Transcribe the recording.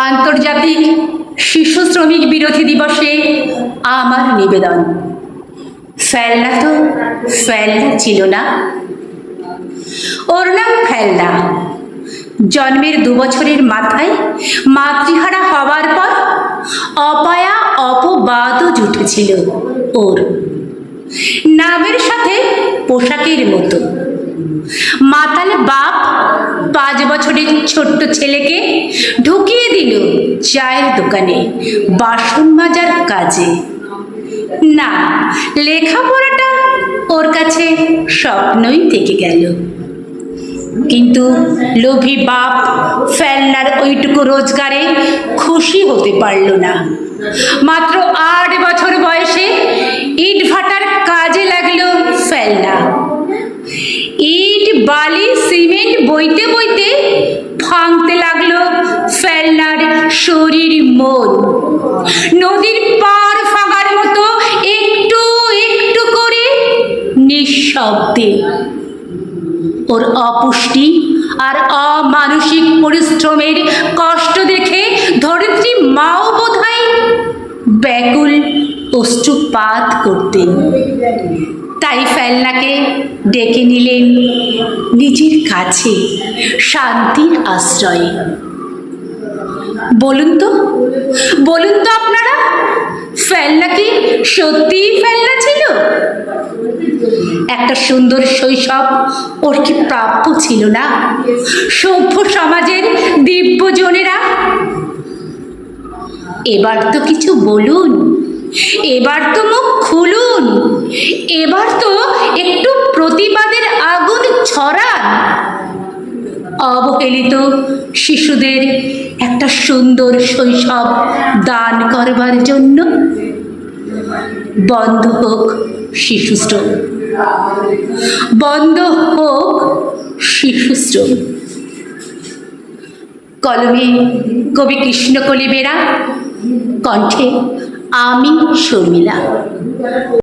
আন্তর্জাতিক শিশু শ্রমিক বিরোধী দিবসে আমার নিবেদন, ফেলনা তো ফেলনা ছিল না। ওর নাম ফেলনা। জন্মের 2 বছরের মাথায় মাতৃহারা হবার পর অপায়া অপবাদও জুটেছিল ওর। নামের সাথে পোশাকের মতো। মাতাল বাপ 5 বছরের ছোট্ট ছেলেকে ঢুকিয়ে দিল চায়ের দোকানে বাসন মাজার কাজে। না, লেখাপড়াটা ওর কাছে স্বপ্নই থেকে গেল। কিন্তু লোভী বাপ ফেলনার ওইটুকু রোজগারে খুশি হতে পারল না। মাত্র 8 বছর বয়সে ইট ভাটার কাজে লাগলো ফেলনা। ইট বালি সিমেন্ট বইতে বইতে ভাঙতে লাগলো ফেলনার শরীর মন। নদীর পার ভাঙার মতো একটু একটু করে নিঃশব্দে। ওর অপুষ্টি আর অমানসিক পরিশ্রমের কষ্ট দেখে ধরিত্রী মাও বোধহয় ব্যাকুল অশ্রুপাত করতেন। তাই ফেলনাকে ডেকে নিলেন নিজের কাছে শান্তির আশ্রয়ে। বলুন তো আপনারা, ফেলনা কি সত্যিই ফেলনা ছিল? একটা সুন্দর শৈশব ওর কি প্রাপ্য ছিল না সভ্য সমাজের দিব্যজনেরা? এবার তো কিছু বলুন, এবার তো মুখ খুলুন, এবার তো একটু প্রতিবাদের আগুন ছড়ান। অবহেলিত শিশুদের একটা সুন্দর শৈশব দান করবার জন্য। বন্ধ হোক শিশুশ্রম, বন্ধ হোক শিশুশ্রম। কলমে কবি কৃষ্ণকলি বেরা, কণ্ঠে আমি শর্মিলা।